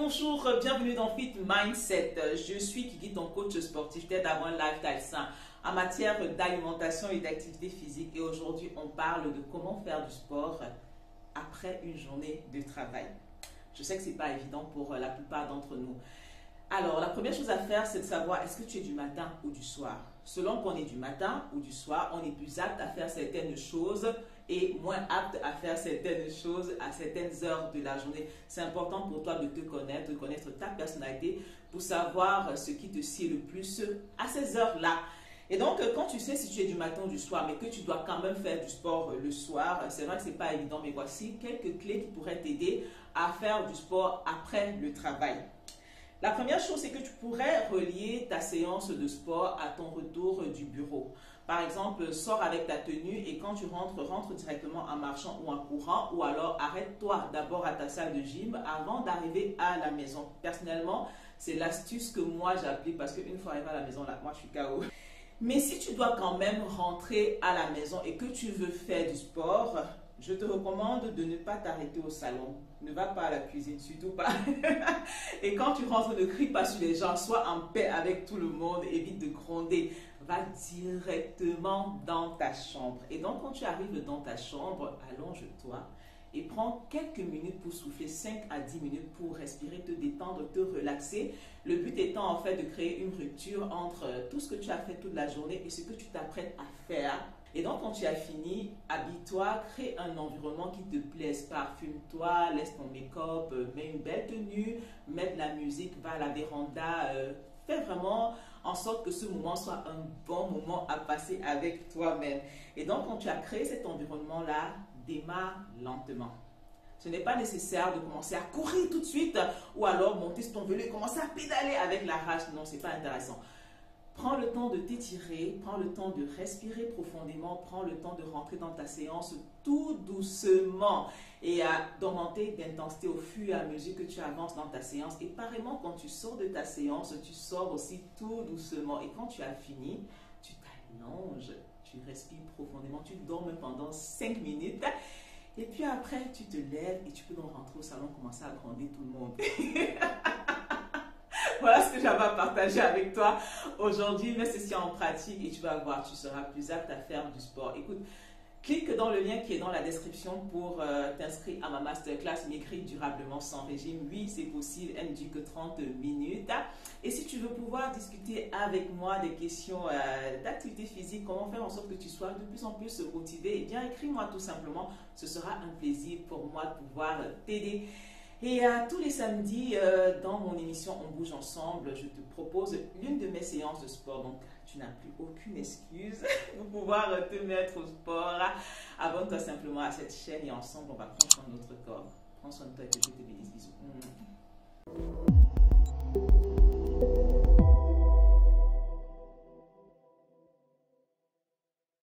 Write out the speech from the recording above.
bonjour, bienvenue dans Fit Mindset. Je suis Kiki, ton coach sportif, t'aide à avoir un lifestyle sain en matière d'alimentation et d'activité physique. Et aujourd'hui, on parle de comment faire du sport après une journée de travail. Je sais que ce n'est pas évident pour la plupart d'entre nous. Alors, la première chose à faire, c'est de savoir est-ce que tu es du matin ou du soir. Selon qu'on est du matin ou du soir, on est plus apte à faire certaines choses et moins apte à faire certaines choses à certaines heures de la journée. C'est important pour toi de te connaître, de connaître ta personnalité pour savoir ce qui te sied le plus à ces heures-là. Et donc, quand tu sais si tu es du matin ou du soir, mais que tu dois quand même faire du sport le soir, c'est vrai que ce n'est pas évident, mais voici quelques clés qui pourraient t'aider à faire du sport après le travail. La première chose, c'est que tu pourrais relier ta séance de sport à ton retour du bureau. Par exemple, sors avec ta tenue et quand tu rentres, rentre directement en marchant ou en courant, ou alors arrête-toi d'abord à ta salle de gym avant d'arriver à la maison. Personnellement, c'est l'astuce que moi j'applique parce qu'une fois arrivé à la maison, là, moi je suis KO. Mais si tu dois quand même rentrer à la maison et que tu veux faire du sport, je te recommande de ne pas t'arrêter au salon. Ne va pas à la cuisine, surtout pas. Et quand tu rentres, ne crie pas sur les gens. Sois en paix avec tout le monde. Évite de gronder. Va directement dans ta chambre. Et donc, quand tu arrives dans ta chambre, allonge-toi et prends quelques minutes pour souffler, 5 à 10 minutes pour respirer, te détendre, te relaxer. Le but étant en fait de créer une rupture entre tout ce que tu as fait toute la journée et ce que tu t'apprêtes à faire. Et donc, quand tu as fini, habille-toi, crée un environnement qui te plaise, parfume-toi, laisse ton make-up, mets une belle tenue, mets de la musique, va à la véranda, fais vraiment en sorte que ce moment soit un bon moment à passer avec toi-même. Et donc, quand tu as créé cet environnement-là, démarre lentement. Ce n'est pas nécessaire de commencer à courir tout de suite ou alors monter sur ton vélo et commencer à pédaler avec la rage. Non, ce n'est pas intéressant. Prends le temps de t'étirer, prends le temps de respirer profondément, prends le temps de rentrer dans ta séance tout doucement et d'augmenter d'intensité au fur et à mesure que tu avances dans ta séance. Et pareillement, quand tu sors de ta séance, tu sors aussi tout doucement. Et quand tu as fini, tu t'allonges, tu respires profondément, tu dors pendant 5 minutes. Et puis après, tu te lèves et tu peux donc rentrer au salon, commencer à gronder tout le monde. Voilà ce que j'avais à partager avec toi aujourd'hui. Mets ceci en pratique et tu vas voir, tu seras plus apte à faire du sport. Écoute, clique dans le lien qui est dans la description pour t'inscrire à ma masterclass Maigrir durablement sans régime. Oui, c'est possible, elle ne dure que 30 minutes. Et si tu veux pouvoir discuter avec moi des questions d'activité physique, comment faire en sorte que tu sois de plus en plus motivé, eh bien écris-moi tout simplement. Ce sera un plaisir pour moi de pouvoir t'aider. Et tous les samedis, dans mon émission On bouge ensemble, je te propose l'une de mes séances de sport. Donc, tu n'as plus aucune excuse pour pouvoir te mettre au sport. Abonne-toi simplement à cette chaîne et ensemble, on va prendre soin de notre corps. Prends soin de toi et que Dieu te bénisse. Bisous.